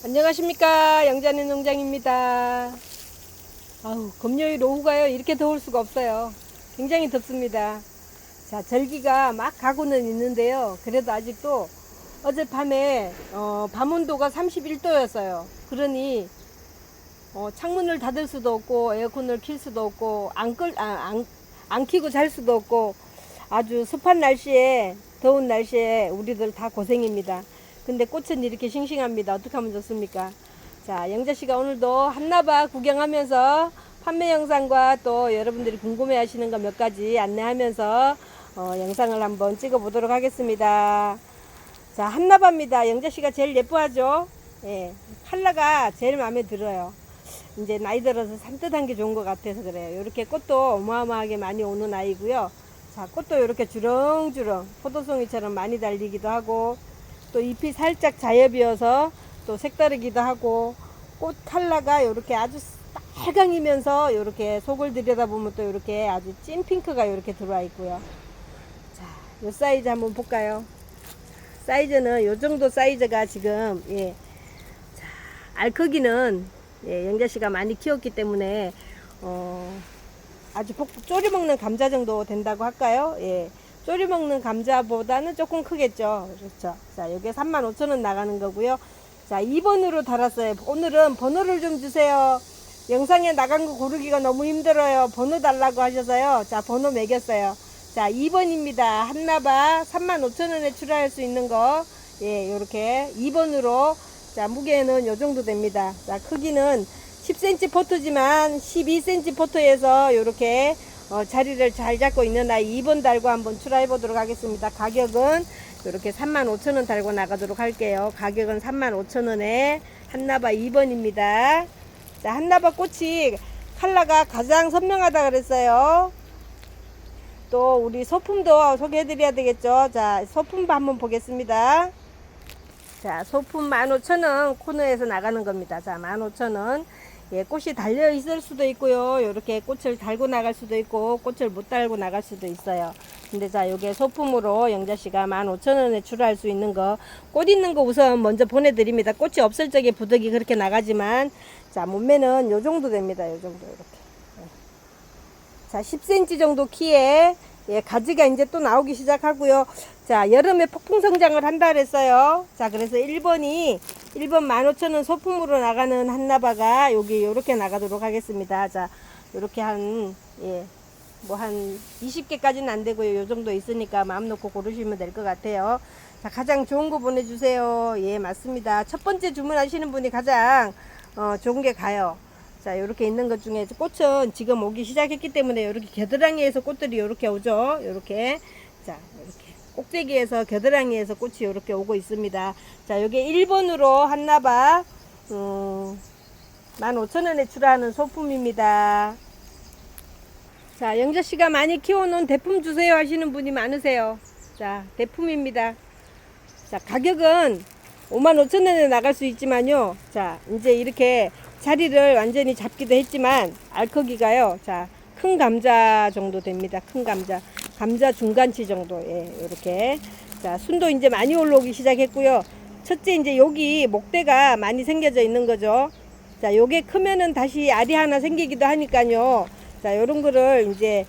안녕하십니까, 영자는 농장입니다. 아우, 금요일 오후가요 이렇게 더울 수가 없어요. 굉장히 덥습니다. 자, 절기가 막 가고는 있는데요. 그래도 아직도 어젯밤에 밤 온도가 31도였어요. 그러니 창문을 닫을 수도 없고 에어컨을 킬 수도 없고 안 켜고 잘 수도 없고 아주 습한 날씨에, 더운 날씨에 우리들 다 고생입니다. 근데 꽃은 이렇게 싱싱합니다. 어떻게 하면 좋습니까? 자, 영자씨가 오늘도 한나바 구경하면서 판매 영상과 또 여러분들이 궁금해 하시는 거 몇 가지 안내하면서 영상을 한번 찍어 보도록 하겠습니다. 자, 한나바입니다. 영자씨가 제일 예뻐하죠? 예, 컬러가 제일 마음에 들어요. 이제 나이 들어서 산뜻한 게 좋은 것 같아서 그래요. 이렇게 꽃도 어마어마하게 많이 오는 아이고요. 자, 꽃도 이렇게 주렁주렁 포도송이처럼 많이 달리기도 하고, 또 잎이 살짝 자엽이어서 또 색다르기도 하고, 꽃 컬러가 이렇게 아주 빨강이면서 이렇게 속을 들여다보면 또 이렇게 아주 찐 핑크가 이렇게 들어와 있고요. 자, 요 사이즈 한번 볼까요? 사이즈는 요 정도 사이즈가 지금, 예. 자, 알 크기는, 예, 영자씨가 많이 키웠기 때문에 아주 쪼리 먹는 감자 정도 된다고 할까요? 예. 쪼리 먹는 감자보다는 조금 크겠죠. 그렇죠. 자, 여기에 35,000원 나가는 거고요. 자, 2번으로 달았어요. 오늘은 번호를 좀 주세요. 영상에 나간 거 고르기가 너무 힘들어요. 번호 달라고 하셔서요. 자, 번호 매겼어요. 자, 2번입니다. 한나바 35,000원에 출하할 수 있는 거. 예, 요렇게 2번으로. 자, 무게는 요 정도 됩니다. 자, 크기는 10cm 포트지만 12cm 포트에서 요렇게 자리를 잘 잡고 있는 아이 2번 달고 한번 출하해 보도록 하겠습니다. 가격은 이렇게 35,000원 달고 나가도록 할게요. 가격은 35,000원에 한나바 2번입니다. 자, 한나바 꽃이 컬러가 가장 선명하다 그랬어요. 또 우리 소품도 소개해 드려야 되겠죠. 자, 소품 한번 보겠습니다. 자, 소품 15,000원 코너에서 나가는 겁니다. 자, 15,000원. 예, 꽃이 달려 있을 수도 있고요. 이렇게 꽃을 달고 나갈 수도 있고, 꽃을 못 달고 나갈 수도 있어요. 근데 자, 요게 소품으로 영자씨가 15,000원에 출하할 수 있는 거, 꽃 있는 거 우선 먼저 보내드립니다. 꽃이 없을 적에 부득이 그렇게 나가지만, 자, 몸매는 요 정도 됩니다. 요 정도, 이렇게. 자, 10cm 정도 키에, 예, 가지가 이제 또 나오기 시작하고요. 자, 여름에 폭풍 성장을 한다 그랬어요. 자, 그래서 1번 15,000원 소품으로 나가는 한나바가 여기 요렇게 나가도록 하겠습니다. 자, 요렇게 예, 뭐 한 20개까지는 안 되고요. 요 정도 있으니까 마음 놓고 고르시면 될 것 같아요. 자, 가장 좋은 거 보내주세요. 예, 맞습니다. 첫 번째 주문하시는 분이 가장 좋은 게 가요. 자, 요렇게 있는 것 중에 꽃은 지금 오기 시작했기 때문에 요렇게 겨드랑이에서 꽃들이 요렇게 오죠. 요렇게. 자, 요렇게 꼭대기에서 겨드랑이에서 꽃이 요렇게 오고 있습니다. 자, 요게 1번으로 한나바 15,000원에 출하하는 소품입니다. 자, 영자씨가 많이 키워놓은 대품 주세요 하시는 분이 많으세요. 자, 대품입니다. 자, 가격은 55,000원에 나갈 수 있지만요. 자, 이제 이렇게 자리를 완전히 잡기도 했지만 알 크기가요. 자, 큰 감자 정도 됩니다. 큰 감자. 감자 중간치 정도. 예, 이렇게. 자, 순도 이제 많이 올라오기 시작했고요. 첫째 이제 여기 목대가 많이 생겨져 있는 거죠. 자, 요게 크면은 다시 알이 하나 생기기도 하니까요. 자, 요런 거를 이제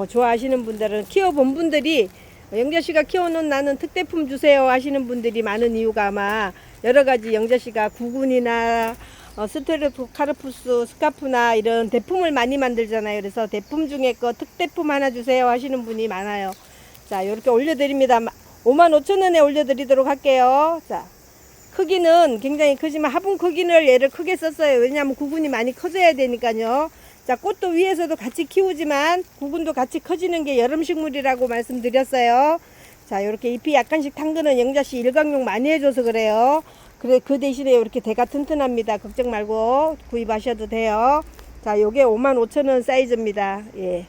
좋아하시는 분들은 키워본 분들이 영자씨가 키워놓은 나는 특대품 주세요 하시는 분들이 많은 이유가 아마 여러가지 영자씨가 구근이나 스테레오카르푸스 스카프나 이런 대품을 많이 만들잖아요. 그래서 대품 중에 거 특대품 하나 주세요 하시는 분이 많아요. 자, 이렇게 올려드립니다. 55,000원에 올려드리도록 할게요. 자, 크기는 굉장히 크지만 화분 크기를 얘를 크게 썼어요. 왜냐하면 구근이 많이 커져야 되니까요. 자, 꽃도 위에서도 같이 키우지만 구근도 같이 커지는 게 여름식물이라고 말씀드렸어요. 자, 이렇게 잎이 약간씩 탄 거는 영자씨 일광욕 많이 해줘서 그래요. 그래, 그 대신에 이렇게 대가 튼튼합니다. 걱정 말고 구입하셔도 돼요. 자, 요게 55,000원 사이즈입니다. 예.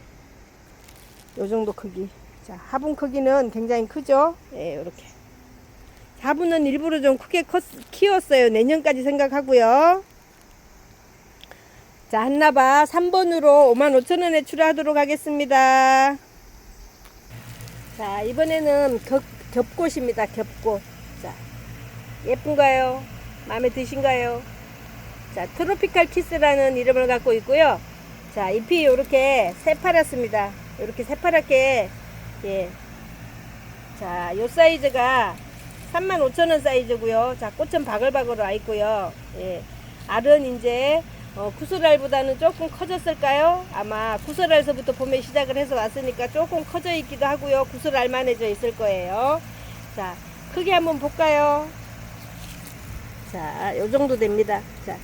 요 정도 크기. 자, 화분 크기는 굉장히 크죠? 예, 요렇게. 화분은 일부러 좀 크게 키웠어요. 내년까지 생각하고요. 자, 한나바 3번으로 55,000원에 출하하도록 하겠습니다. 자, 이번에는 겹꽃입니다. 겹꽃. 자, 예쁜가요? 마음에 드신가요? 자, 트로피칼 키스라는 이름을 갖고 있고요. 자, 잎이 이렇게 새파랗습니다. 이렇게 새파랗게, 예. 자, 요 사이즈가 35,000원 사이즈고요. 자, 꽃은 바글바글 와 있고요. 예. 알은 이제 구슬알보다는 조금 커졌을까요? 아마 구슬알서부터 봄에 시작을 해서 왔으니까 조금 커져 있기도 하고요. 구슬알만해져 있을 거예요. 자, 크게 한번 볼까요? 자, 요 정도 됩니다. 자,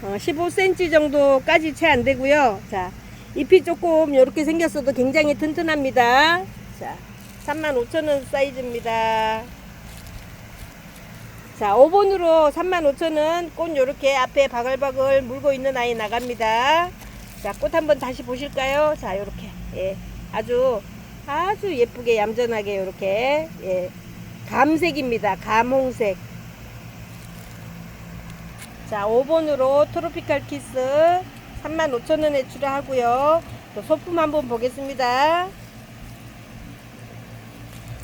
15cm 정도까지 채 안 되고요. 자, 잎이 조금 이렇게 생겼어도 굉장히 튼튼합니다. 자, 35,000원 사이즈입니다. 자, 5번으로 35,000원 꽃 요렇게 앞에 바글바글 물고 있는 아이 나갑니다. 자, 꽃 한번 다시 보실까요? 자, 요렇게, 예, 아주 예쁘게 얌전하게 요렇게, 예, 감색입니다. 감홍색. 자, 5번으로 트로피칼 키스 35,000원에 출하하고요. 또 소품 한번 보겠습니다.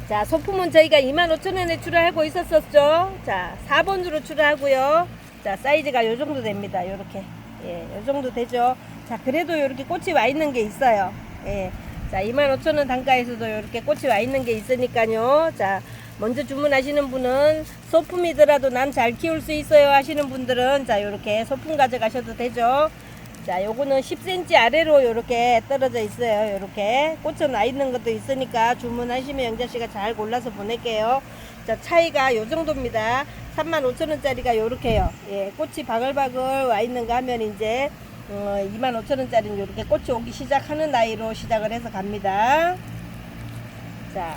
자, 소품은 저희가 25,000원에 출하하고 있었었죠. 자, 4번으로 출하하고요. 자, 사이즈가 요 정도 됩니다. 요렇게. 예, 요 정도 되죠. 자, 그래도 요렇게 꽃이 와 있는 게 있어요. 예. 자, 25,000원 단가에서도 요렇게 꽃이 와 있는 게 있으니까요. 자, 먼저 주문하시는 분은 소품이더라도 난 잘 키울 수 있어요 하시는 분들은 자, 요렇게 소품 가져가셔도 되죠. 자, 요거는 10cm 아래로 요렇게 떨어져 있어요. 요렇게 꽃은 와 있는 것도 있으니까 주문하시면 영자씨가 잘 골라서 보낼게요. 자, 차이가 요 정도입니다. 35,000원짜리가 요렇게요. 예, 꽃이 바글바글 와 있는 거 하면 이제 25,000원짜리는 요렇게 꽃이 오기 시작하는 나이로 시작을 해서 갑니다. 자,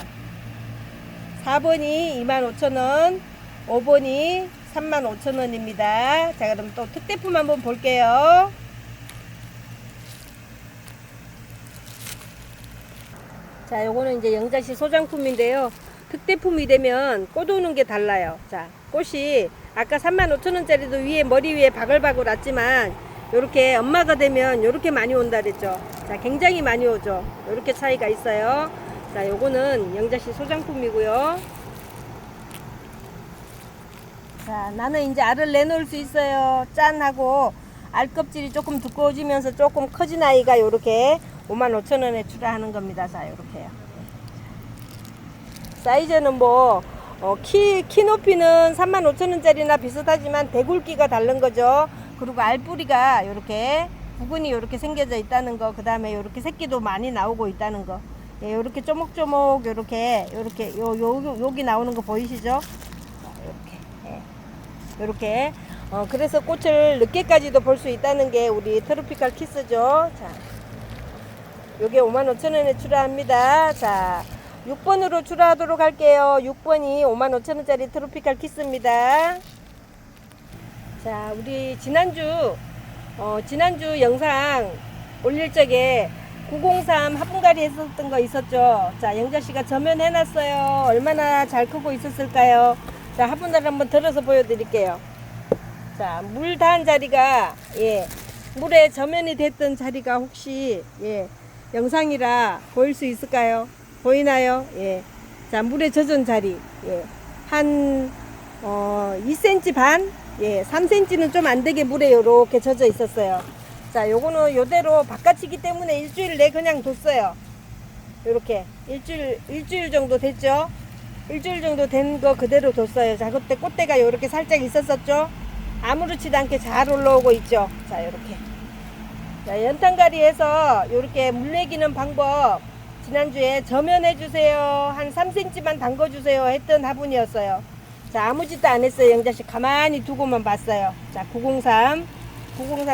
4번이 25,000원, 5번이 35,000원입니다. 자, 그럼 또 특대품 한번 볼게요. 자, 요거는 이제 영자씨 소장품인데요. 특대품이 되면 꽃 오는 게 달라요. 자, 꽃이 아까 35,000원짜리도 위에 머리 위에 바글바글 왔지만 요렇게 엄마가 되면 요렇게 많이 온다 그랬죠. 자, 굉장히 많이 오죠. 요렇게 차이가 있어요. 자, 요거는 영자씨 소장품이고요. 자, 나는 이제 알을 내놓을 수 있어요. 짠 하고 알 껍질이 조금 두꺼워지면서 조금 커진 아이가 요렇게 55,000원에 출하하는 겁니다. 자, 요렇게요. 사이즈는 뭐 키 높이는 35,000원짜리나 비슷하지만 대굵기가 다른 거죠. 그리고 알뿌리가 요렇게 부근이 요렇게 생겨져 있다는 거, 그 다음에 요렇게 새끼도 많이 나오고 있다는 거. 예, 요렇게 쪼목쪼목 요렇게 여기 나오는 거 보이시죠? 요렇게, 예, 요렇게. 그래서 꽃을 늦게까지도 볼 수 있다는 게 우리 트로피칼 키스죠. 자, 요게 55,000원에 출하합니다. 자, 6번으로 출하하도록 할게요. 6번이 55,000원짜리 트로피칼 키스입니다. 자, 우리 지난주 영상 올릴 적에 903 화분갈이 했었던 거 있었죠. 자, 영자씨가 저면 해놨어요. 얼마나 잘 크고 있었을까요? 자, 화분을 한번 들어서 보여드릴게요. 자, 물 닿은 자리가, 예, 물에 저면이 됐던 자리가 혹시, 예, 영상이라 보일 수 있을까요? 보이나요? 예. 자, 물에 젖은 자리, 예, 한 2cm 반, 예, 3cm는 좀 안되게 물에 요렇게 젖어 있었어요. 자, 요거는 요대로 바깥이기 때문에 일주일 내 그냥 뒀어요. 요렇게 일주일 정도 됐죠. 일주일 정도 된 거 그대로 뒀어요. 자, 그때 꽃대가 요렇게 살짝 있었었죠. 아무렇지도 않게 잘 올라오고 있죠. 자, 요렇게. 자, 연탄가리에서 요렇게 물 내기는 방법 지난주에 저면해 주세요, 한 3cm만 담궈 주세요 했던 화분이었어요. 자, 아무 짓도 안 했어요. 영자씨 가만히 두고만 봤어요. 자, 903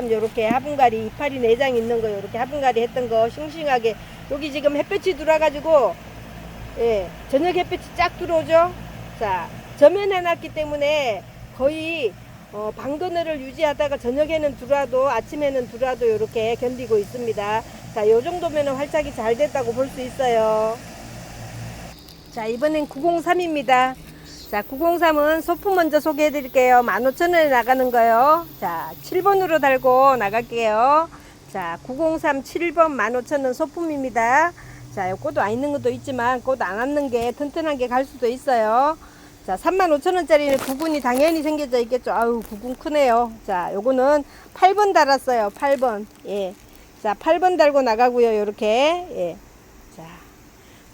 요렇게 화분갈이 이파리 내장 있는 거 요렇게 화분갈이 했던 거 싱싱하게. 여기 지금 햇볕이 들어와가지고, 예, 저녁 햇볕이 쫙 들어오죠. 자, 저면해 놨기 때문에 거의 방그늘을 유지하다가 저녁에는 들어와도 아침에는 들어와도 이렇게 견디고 있습니다. 자, 요 정도면 활착이 잘 됐다고 볼 수 있어요. 자, 이번엔 903입니다. 자, 903은 소품 먼저 소개해 드릴게요. 15,000원에 나가는 거요. 자, 7번으로 달고 나갈게요. 자, 903 7번 15,000원 소품입니다. 자, 꽃 와 있는 것도 있지만 꽃 안 왔는 게 튼튼하게 갈 수도 있어요. 자, 35,000원짜리는 구근이 당연히 생겨져 있겠죠. 아우, 구근 크네요. 자, 요거는 8번 달았어요. 8번. 예. 자, 8번 달고 나가고요. 요렇게. 예. 자,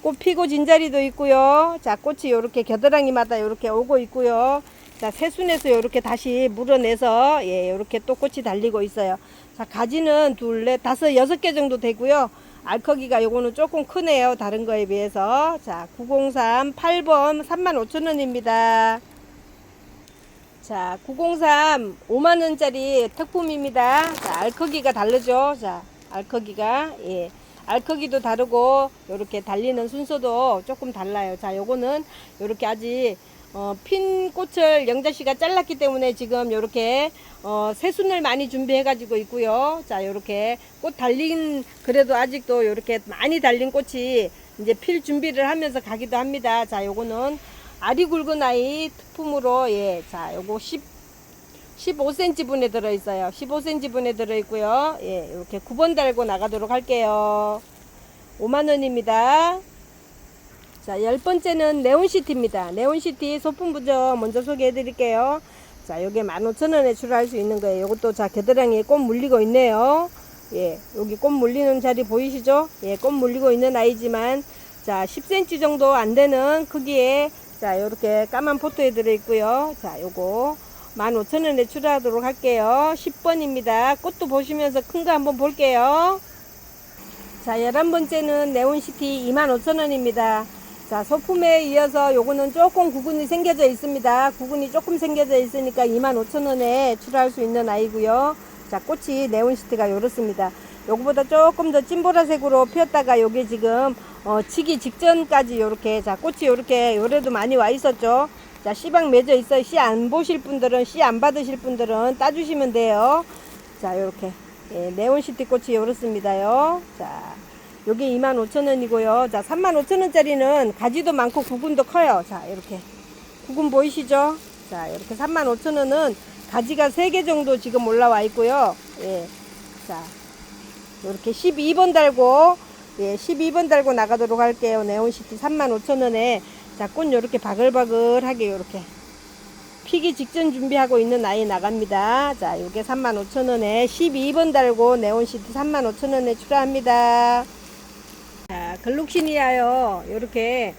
꽃 피고 진자리도 있고요. 자, 꽃이 요렇게 겨드랑이마다 요렇게 오고 있고요. 자, 새순에서 요렇게 다시 물어내서, 예, 요렇게 또 꽃이 달리고 있어요. 자, 가지는 둘, 넷, 다섯, 6개 정도 되고요. 알커기가 요거는 조금 크네요. 다른 거에 비해서. 자, 903 8번 35,000원입니다. 자, 903 5만원짜리 특품입니다. 자, 알커기가 다르죠. 자, 알커기가, 예. 알커기도 다르고, 요렇게 달리는 순서도 조금 달라요. 자, 요거는 요렇게 아직, 핀 꽃을 영자씨가 잘랐기 때문에 지금 요렇게, 새순을 많이 준비해 가지고 있고요. 자, 요렇게 꽃 달린, 그래도 아직도 요렇게 많이 달린 꽃이 이제 필 준비를 하면서 가기도 합니다. 자, 요거는 알이 굵은 아이 특품으로, 예, 자, 요거 15cm 분에 들어있어요. 15cm 분에 들어있고요. 예, 이렇게 9번 달고 나가도록 할게요. 5만원입니다. 자, 10번째는 네온시티입니다. 네온시티 소품부죠. 먼저 소개해 드릴게요. 자, 요게 15,000원에 출하할 수 있는 거예요. 요것도 자, 겨드랑이에 꽃 물리고 있네요. 예, 여기 꽃 물리는 자리 보이시죠? 예, 꽃 물리고 있는 아이지만, 자, 10cm 정도 안 되는 크기에, 자, 요렇게 까만 포트에 들어있고요. 자, 요거 15,000원에 출하하도록 할게요. 10번입니다. 꽃도 보시면서 큰 거 한번 볼게요. 자, 11번째는 네온시티 25,000원입니다. 자, 소품에 이어서 요거는 조금 구근이 생겨져 있습니다. 구근이 조금 생겨져 있으니까 25,000원에 출하할 수 있는 아이고요. 자, 꽃이 네온시티가 요렇습니다. 요거보다 조금 더 찐보라색으로 피었다가 요게 지금 지기 직전까지 요렇게, 자, 꽃이 요렇게 요래도 많이 와 있었죠. 자, 씨방 맺어 있어요. 씨 안 보실 분들은, 씨 안 받으실 분들은 따주시면 돼요. 자, 요렇게. 예, 네온시티 꽃이 요렇습니다요. 자, 요게 25,000원이고요. 자, 35,000원짜리는 가지도 많고 구근도 커요. 자, 이렇게. 구근 보이시죠? 자, 이렇게 35,000원은 가지가 3개 정도 지금 올라와 있고요. 예. 자, 요렇게 12번 달고, 예, 12번 달고 나가도록 할게요. 네온시티 35,000원에. 자, 꽃 요렇게 바글바글하게 요렇게 피기 직전 준비하고 있는 아이 나갑니다. 자, 요게 35,000원에 12번 달고 네온시티 35,000원에 출하합니다. 자, 글록시니아요. 요렇게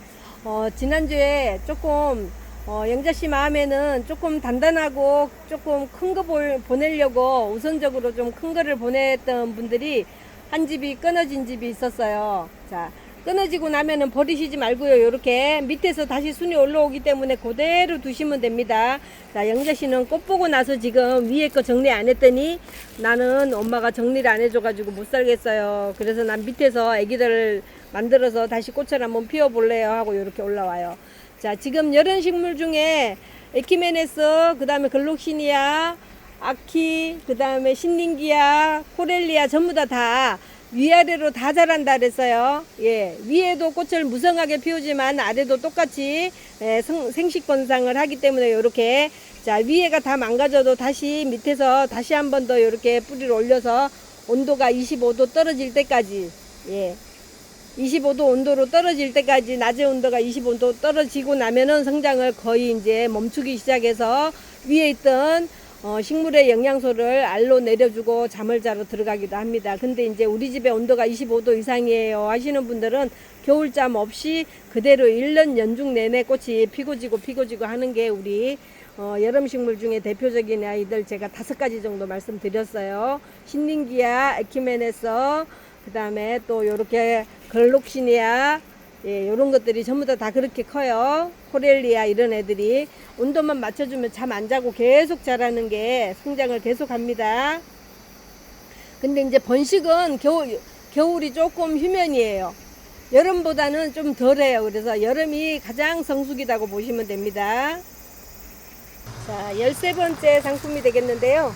지난주에 조금 영자씨 마음에는 조금 단단하고 조금 큰 거 보내려고 우선적으로 좀 큰 거를 보냈던 분들이 한 집이 끊어진 집이 있었어요. 자, 끊어지고 나면은 버리시지 말고요. 요렇게 밑에서 다시 순이 올라오기 때문에 그대로 두시면 됩니다. 자, 영자씨는 꽃 보고 나서 지금 위에 거 정리 안 했더니 나는 엄마가 정리를 안 해줘가지고 못 살겠어요. 그래서 난 밑에서 애기들을 만들어서 다시 꽃을 한번 피워볼래요 하고 요렇게 올라와요. 자, 지금 여름 식물 중에 에키메네스, 그 다음에 글록시니아, 아키, 그 다음에 신링기아, 코렐리아 전부 다 위아래로 다 자란다 그랬어요. 예, 위에도 꽃을 무성하게 피우지만 아래도 똑같이 생식권상을 하기 때문에 요렇게, 자, 위에가 다 망가져도 다시 밑에서 다시 한 번 더 요렇게 뿌리를 올려서 온도가 25도 떨어질 때까지, 예, 25도 온도로 떨어질 때까지, 낮의 온도가 25도 떨어지고 나면은 성장을 거의 이제 멈추기 시작해서 위에 있던 식물의 영양소를 알로 내려주고 잠을 자러 들어가기도 합니다. 근데 이제 우리 집에 온도가 25도 이상이에요 하시는 분들은 겨울잠 없이 그대로 1년 연중 내내 꽃이 피고 지고 하는 게 우리 여름 식물 중에 대표적인 아이들 제가 5가지 정도 말씀드렸어요. 신링기아, 에키메네서, 그 다음에 또 요렇게 글록시니아, 예, 요런 것들이 전부 다 그렇게 커요. 코렐리아 이런 애들이 온도만 맞춰주면 잠 안 자고 계속 자라는 게 성장을 계속 합니다. 근데 이제 번식은 겨울이 조금 휴면이에요. 여름보다는 좀 덜해요. 그래서 여름이 가장 성수기라고 보시면 됩니다. 자, 13번째 상품이 되겠는데요.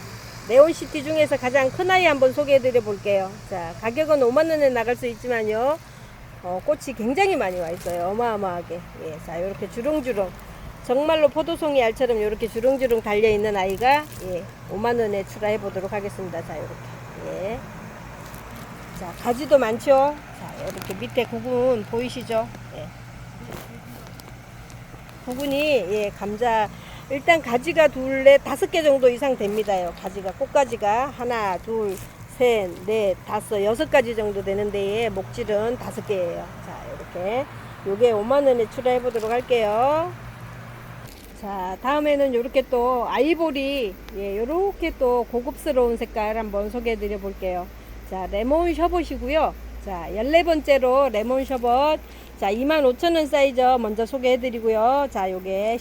네온시티 중에서 가장 큰 아이 한번 소개해 드려 볼게요. 자, 가격은 5만원에 나갈 수 있지만요, 꽃이 굉장히 많이 와 있어요. 어마어마하게. 예, 자, 요렇게 주렁주렁, 정말로 포도송이 알처럼 이렇게 주렁주렁 달려 있는 아이가, 예, 5만원에 출하해 보도록 하겠습니다. 자, 요렇게. 예. 자, 가지도 많죠. 자, 이렇게 밑에 구근 보이시죠? 예. 부분이 예, 감자 일단 가지가 둘레 5개 정도 이상 됩니다요. 가지가 꽃가지가 하나, 둘, 셋, 넷, 다섯, 6가지 정도 되는데 예, 목질은 5개예요. 자, 이렇게 요게 5만 원에 출하해 보도록 할게요. 자, 다음에는 이렇게 또 아이보리 예, 요렇게 또 고급스러운 색깔 한번 소개해 드려 볼게요. 자, 레몬 셔벗이고요. 자, 14번째로 레몬 셔벗. 자, 25,000원 사이즈 먼저 소개해 드리고요. 자, 요게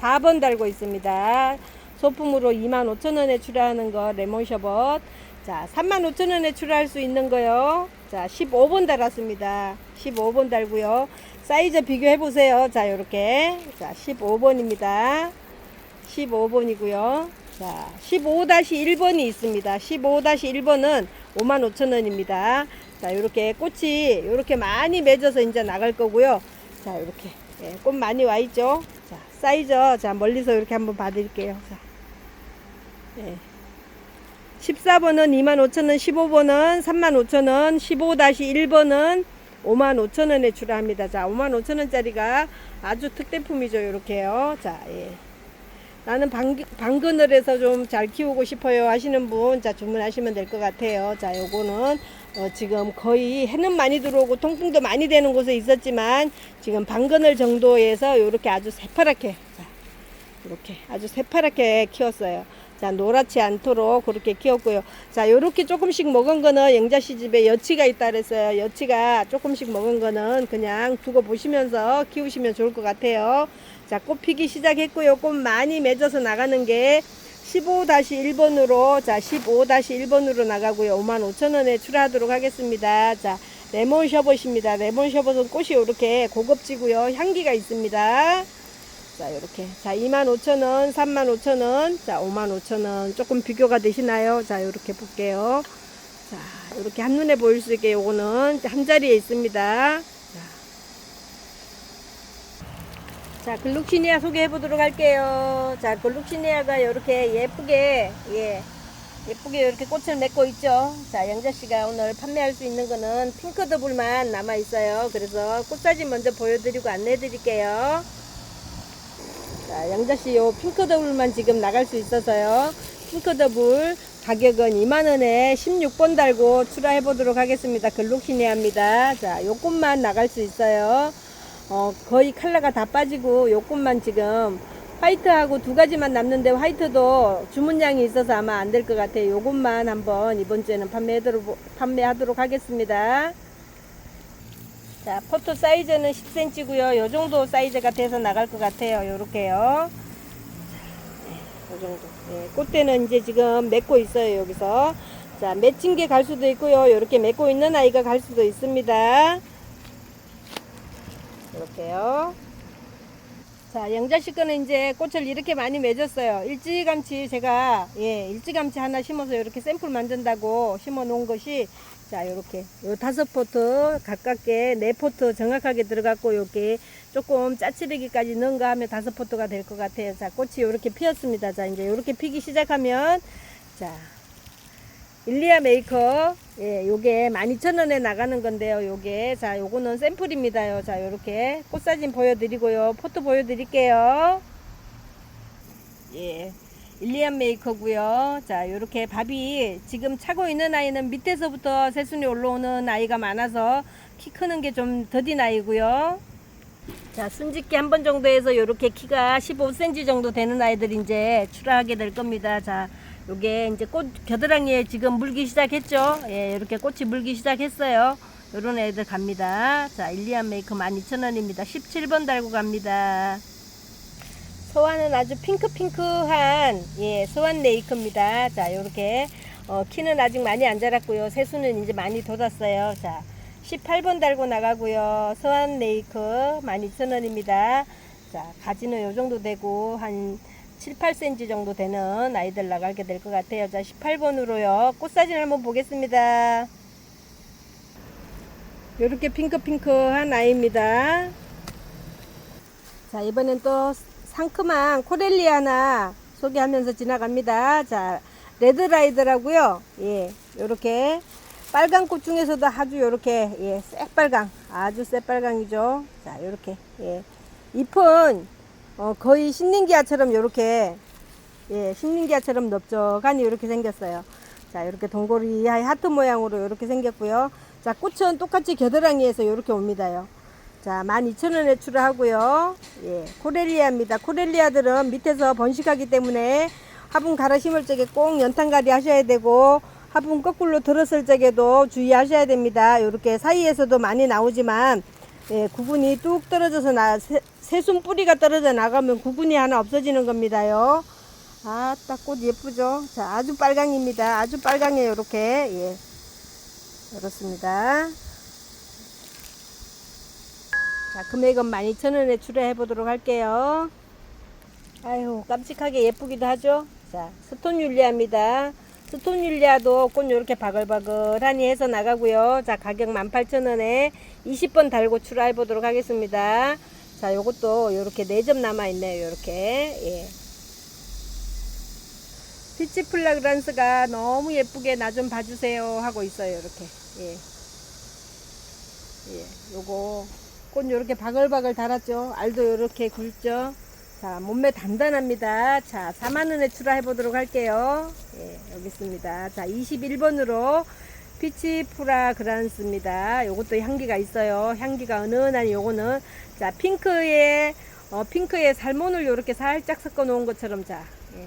14번 달고 있습니다. 소품으로 25,000원에 출하하는 거 레몬 셔벗. 자, 35,000원에 출하할 수 있는 거요. 자, 15번 달았습니다. 15번 달고요. 사이즈 비교해 보세요. 자, 요렇게. 자, 15번입니다. 15번이고요. 자, 15-1번이 있습니다. 15-1번은 55,000원입니다. 자, 요렇게 꽃이 요렇게 많이 맺어서 이제 나갈 거고요. 자, 요렇게. 예, 꽃 많이 와 있죠? 자, 사이즈. 자, 멀리서 이렇게 한번 봐 드릴게요. 자. 예. 14번은 25,000원, 15번은 35,000원, 15-1번은 55,000원에 출하합니다. 자, 55,000원짜리가 아주 특대품이죠. 요렇게요. 자, 예. 나는 방근을 해서 좀 잘 키우고 싶어요 하시는 분, 자, 주문하시면 될 것 같아요. 자, 요거는 지금 거의 해는 많이 들어오고 통풍도 많이 되는 곳에 있었지만 지금 방근을 정도에서 요렇게 아주 새파랗게, 자, 이렇게 아주 새파랗게 키웠어요. 자, 노랗지 않도록 그렇게 키웠고요. 자, 요렇게 조금씩 먹은 거는 영자씨 집에 여치가 있다 그랬어요. 여치가 조금씩 먹은 거는 그냥 두고 보시면서 키우시면 좋을 것 같아요. 자, 꽃 피기 시작했고요. 꽃 많이 맺어서 나가는 게 15-1번으로, 자, 15-1번으로 나가고요. 55,000원에 출하하도록 하겠습니다. 자, 레몬 셔벗입니다. 레몬 셔벗은 꽃이 이렇게 고급지고요. 향기가 있습니다. 자, 요렇게. 자, 25,000원, 35,000원, 자, 55,000원. 조금 비교가 되시나요? 자, 요렇게 볼게요. 자, 요렇게 한눈에 보일 수 있게 요거는 한 자리에 있습니다. 자, 글룩시니아 소개해 보도록 할게요. 자, 글룩시니아가 요렇게 예쁘게, 예, 예쁘게 이렇게 꽃을 맺고 있죠. 자, 영자씨가 오늘 판매할 수 있는 거는 핑크 더블만 남아 있어요. 그래서 꽃사진 먼저 보여드리고 안내해 드릴게요. 자, 영자씨 요 핑크 더블만 지금 나갈 수 있어서요. 핑크 더블 가격은 2만원에 16번 달고 출하해 보도록 하겠습니다. 글룩시니아입니다. 자, 요 꽃만 나갈 수 있어요. 거의 컬러가 다 빠지고 요 꽃만 지금 화이트하고 2가지만 남는데 화이트도 주문량이 있어서 아마 안 될 것 같아요. 요것만 한번 이번 주에는 판매하도록 하겠습니다. 자, 포토 사이즈는 10cm고요. 요 정도 사이즈가 돼서 나갈 것 같아요. 요렇게요. 요 정도. 네, 꽃대는 이제 지금 맺고 있어요. 여기서. 자, 맺힌 게 갈 수도 있고요. 요렇게 맺고 있는 아이가 갈 수도 있습니다. 이렇게요. 자, 영자씨 거는 이제 꽃을 이렇게 많이 맺었어요. 일찌감치 제가, 예, 일찌감치 하나 심어서 이렇게 샘플 만든다고 심어 놓은 것이, 자, 요렇게, 요 5포트 가깝게 4포트 정확하게 들어갔고, 이렇게 조금 짜치르기까지 넣은가 하면 5포트가 될 것 같아요. 자, 꽃이 요렇게 피었습니다. 자, 이제 요렇게 피기 시작하면, 자, 일리아 메이커, 예, 요게 12,000원에 나가는 건데요. 요게, 자, 요거는 샘플입니다요. 자, 요렇게 꽃사진 보여드리고요. 포토 보여드릴게요. 예, 일리아 메이커고요. 자, 요렇게 밥이 지금 차고 있는 아이는 밑에서부터 새순이 올라오는 아이가 많아서 키 크는 게 좀 더딘 아이고요. 자, 순짓기 한 번 정도 해서 요렇게 키가 15cm 정도 되는 아이들이 이제 출하하게 될 겁니다. 자, 요게 이제 꽃 겨드랑이에 지금 물기 시작했죠. 예, 이렇게 꽃이 물기 시작했어요. 요런 애들 갑니다. 자, 일리안 메이커 12,000원입니다. 17번 달고 갑니다. 서환은 아주 핑크핑크한, 예, 서환 메이커입니다. 자, 요렇게 키는 아직 많이 안 자랐고요. 새수는 이제 많이 돋았어요. 자, 18번 달고 나가고요. 서환 메이커 12,000원입니다. 자, 가지는 요 정도 되고 한 7, 8cm 정도 되는 아이들 나가게 될 것 같아요. 자, 18번으로요. 꽃사진 한번 보겠습니다. 요렇게 핑크핑크한 아이입니다. 자, 이번엔 또 상큼한 코렐리아 하나 소개하면서 지나갑니다. 자, 레드라이드라고요. 예, 요렇게 빨간 꽃 중에서도 아주 요렇게, 예, 새빨강, 아주 새빨강이죠. 자, 요렇게, 예, 잎은 거의 신nin기아처럼 요렇게, 예, 신nin기아처럼 넓적하니 이렇게 생겼어요. 자, 이렇게 동고리 하트 모양으로 이렇게 생겼고요. 자, 꽃은 똑같이 겨드랑이에서 이렇게 옵니다요. 자, 12,000원에 출하하고요. 예, 코렐리아입니다. 코렐리아들은 밑에서 번식하기 때문에 화분 갈아 심을 적에 꼭 연탄갈이 하셔야 되고, 화분 거꾸로 들었을 적에도 주의하셔야 됩니다. 이렇게 사이에서도 많이 나오지만, 예, 구근이 뚝 떨어져서 새순 뿌리가 떨어져 나가면 구근이 하나 없어지는 겁니다요. 아, 딱 꽃 예쁘죠? 자, 아주 빨강입니다. 아주 빨강해요, 이렇게. 예. 그렇습니다. 자, 금액은 12,000원에 출하해 보도록 할게요. 아유, 깜찍하게 예쁘기도 하죠? 자, 스톤율리아입니다. 스톤율리아도 꽃 요렇게 바글바글하니 해서 나가고요. 자, 가격 18,000원에 20번 달고 출하해 보도록 하겠습니다. 자, 요것도 요렇게 4점 남아있네요. 요렇게. 예. 피치 플라그란스가 너무 예쁘게 나 좀 봐주세요 하고 있어요. 이렇게. 예. 예. 요거 꽃 요렇게 바글바글 달았죠. 알도 요렇게 굵죠. 자, 몸매 단단합니다. 자, 4만원에 출하해 보도록 할게요. 예, 여기 있습니다. 자, 21번으로 피치 플라그란스입니다. 요것도 향기가 있어요. 향기가 은은한 요거는, 자, 핑크에 살몬을 요렇게 살짝 섞어 놓은 것처럼, 자, 예.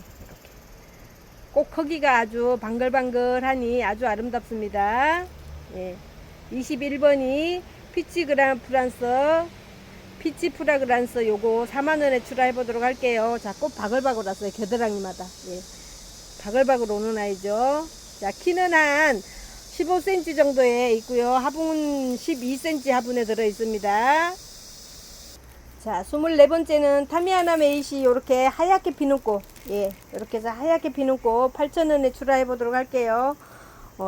꽃 크기가 아주 방글방글하니 아주 아름답습니다. 예. 21번이 피치 프라그란스 요거 4만원에 출하해 보도록 할게요. 자, 꽃 바글바글 왔어요. 겨드랑이마다. 예. 바글바글 오는 아이죠. 자, 키는 한 15cm 정도에 있고요. 화분 12cm 화분에 들어 있습니다. 자, 24번째는 타미아나 메이시 요렇게 하얗게 피는 꽃. 예, 이렇게 해서 하얗게 피는 꽃 8,000원에 출하해 보도록 할게요.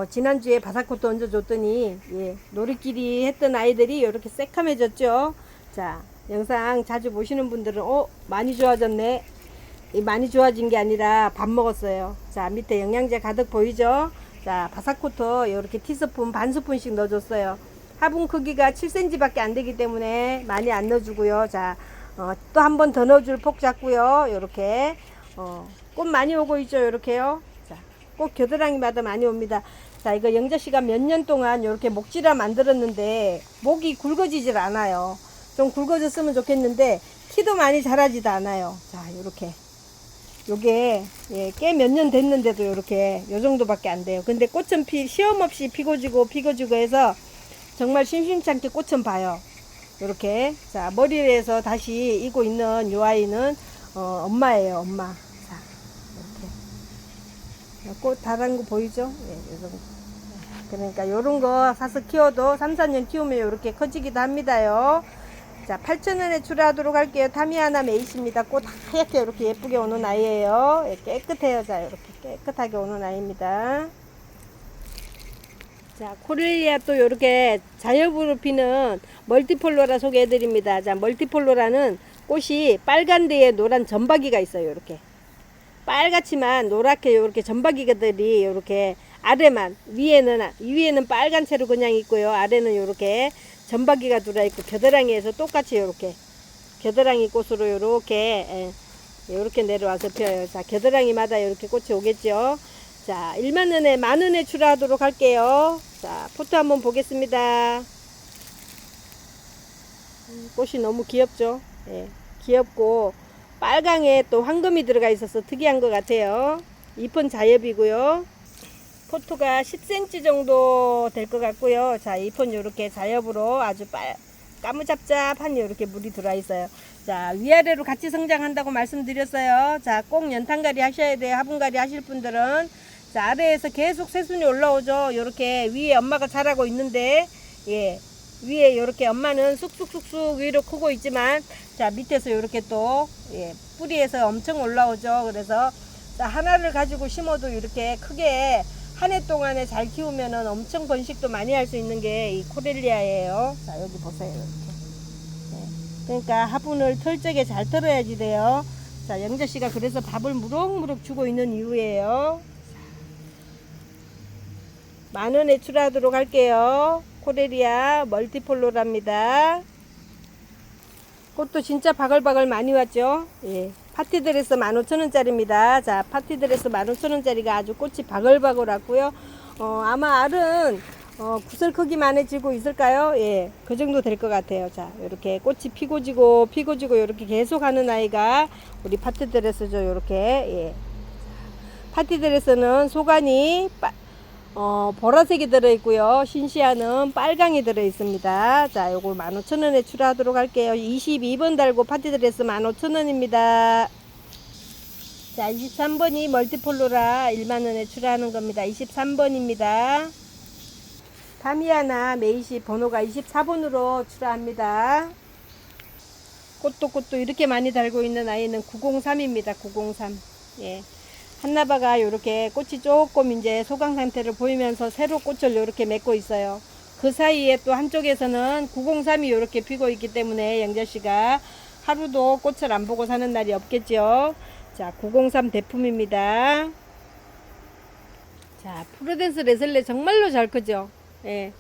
지난주에 바사코트 얹어줬더니, 예, 놀이끼리 했던 아이들이 이렇게 새카매졌죠. 자, 영상 자주 보시는 분들은, 많이 좋아졌네. 많이 좋아진 게 아니라 밥 먹었어요. 자, 밑에 영양제 가득 보이죠? 자, 바사코트 이렇게 티스푼 반 스푼씩 넣어줬어요. 화분 크기가 7cm 밖에 안 되기 때문에 많이 안 넣어주고요. 자, 또 한 번 더 넣어줄 폭 잡고요. 요렇게, 꽃 많이 오고 있죠. 요렇게요. 자, 꽃 겨드랑이마다 많이 옵니다. 자, 이거 영자씨가 몇 년 동안 요렇게 목지라 만들었는데, 목이 굵어지질 않아요. 좀 굵어졌으면 좋겠는데, 키도 많이 자라지도 않아요. 자, 요렇게. 요게, 예, 꽤 몇 년 됐는데도 요렇게, 요 정도밖에 안 돼요. 근데 꽃은 시험 없이 피고 지고 해서, 정말 심심찮게 꽃은 봐요. 이렇게. 자, 머리에서 다시 이고 있는 요 아이는 엄마예요. 엄마. 자, 이렇게 꽃 달은 거 보이죠? 예, 요 정도. 그러니까 요런 거 사서 키워도 3, 4년 키우면 이렇게 커지기도 합니다요. 자, 8,000원에 출하하도록 할게요. 타미아나 메이시입니다. 꽃 하얗게 이렇게 예쁘게 오는 아이예요. 예, 깨끗해요. 자, 이렇게 깨끗하게 오는 아이입니다. 자, 코렐리아 또 이렇게 자엽으로 피는 멀티폴로라 소개해드립니다. 자, 멀티폴로라는 꽃이 빨간 데에 노란 점박이가 있어요. 이렇게 빨갛지만 노랗게 이렇게 점박이들이 이렇게 아래만, 위에는 빨간 채로 그냥 있고요. 아래는 이렇게 점박이가 들어있고, 겨드랑이에서 똑같이 이렇게 겨드랑이 꽃으로 이렇게 내려와서 펴요. 자, 겨드랑이마다 이렇게 꽃이 오겠죠. 자, 1만원에 만원에 출하하도록 할게요. 자, 포토 한번 보겠습니다. 꽃이 너무 귀엽죠. 예, 귀엽고 빨강에 또 황금이 들어가 있어서 특이한 것 같아요. 잎은 자엽이고요. 포토가 10cm 정도 될 것 같고요. 자, 잎은 이렇게 자엽으로 아주 까무잡잡한 이렇게 물이 들어와 있어요. 자, 위아래로 같이 성장한다고 말씀드렸어요. 자, 꼭 연탄갈이 하셔야 돼요. 화분갈이 하실 분들은. 자, 아래에서 계속 새순이 올라오죠. 요렇게 위에 엄마가 자라고 있는데, 예, 위에 요렇게 엄마는 쑥쑥쑥쑥 위로 크고 있지만, 자, 밑에서 요렇게 또, 예, 뿌리에서 엄청 올라오죠. 그래서, 자, 하나를 가지고 심어도 이렇게 크게 한 해 동안에 잘 키우면은 엄청 번식도 많이 할 수 있는 게 이 코렐리아예요. 자, 여기 보세요. 이렇게. 네. 그러니까 화분을 털 적에 잘 털어야지 돼요. 자, 영자씨가 그래서 밥을 무럭무럭 주고 있는 이유예요. 만원에 출하하도록 할게요. 코렐리아 멀티폴로랍니다. 꽃도 진짜 바글바글 많이 왔죠. 예. 파티드레스 15,000원짜리입니다. 자, 파티드레스 15,000원짜리가 아주 꽃이 바글바글 왔고요. 아마 알은 구슬 크기만해지고 있을까요? 예, 그 정도 될 것 같아요. 자, 이렇게 꽃이 피고 지고 이렇게 계속 하는 아이가 우리 파티드레스죠. 이렇게. 예. 파티드레스는 소간이 보라색이 들어있고요. 신시아는 빨강이 들어있습니다. 자, 요걸 15,000원에 출하하도록 할게요. 22번 달고 파티드레스 15,000원입니다. 자, 23번이 멀티폴로라 1만원에 출하하는 겁니다. 23번입니다. 타미아나 메이시 번호가 24번으로 출하합니다. 꽃도 이렇게 많이 달고 있는 아이는 903입니다. 903. 예. 한나바가 이렇게 꽃이 조금 이제 소강 상태를 보이면서 새로 꽃을 이렇게 맺고 있어요. 그 사이에 또 한쪽에서는 903이 이렇게 피고 있기 때문에 영자씨가 하루도 꽃을 안 보고 사는 날이 없겠죠. 자, 903 대품입니다. 자, 프로덴스 레슬레 정말로 잘 크죠. 예.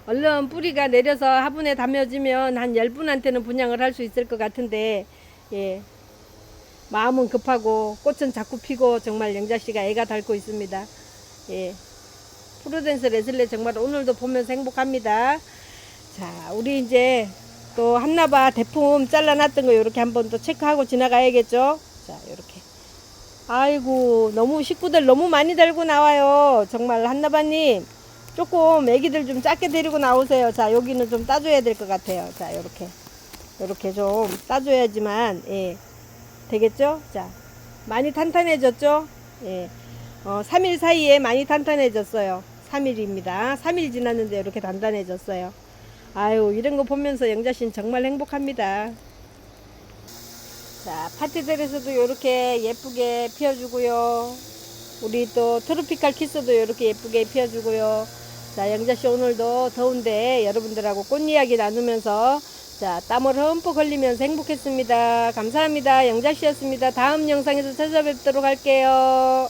얼른 뿌리가 내려서 화분에 담여지면 한 10분한테는 분양을 할 수 있을 것 같은데, 예. 마음은 급하고 꽃은 자꾸 피고 정말 영자씨가 애가 닳고 있습니다. 예. 프로덴스 레슬레 정말 오늘도 보면서 행복합니다. 자, 우리 이제 또 한나바 대품 잘라놨던 거 이렇게 한번 또 체크하고 지나가야겠죠. 자, 이렇게. 아이고, 너무 식구들 너무 많이 달고 나와요. 정말 한나바님 조금 애기들 좀 작게 데리고 나오세요. 자, 여기는 좀 따줘야 될 것 같아요. 자, 요렇게 좀 따줘야지만, 예. 되겠죠? 자, 많이 탄탄해졌죠? 예. 3일 사이에 많이 탄탄해졌어요. 3일입니다. 3일 지났는데 이렇게 단단해졌어요. 아유, 이런 거 보면서 영자씨는 정말 행복합니다. 자, 파티들에서도 이렇게 예쁘게 피워주고요. 우리 또 트로피칼 키스도 이렇게 예쁘게 피워주고요. 자, 영자씨 오늘도 더운데 여러분들하고 꽃 이야기 나누면서 자, 땀을 흠뻑 흘리면서 행복했습니다. 감사합니다. 영자씨였습니다. 다음 영상에서 찾아뵙도록 할게요.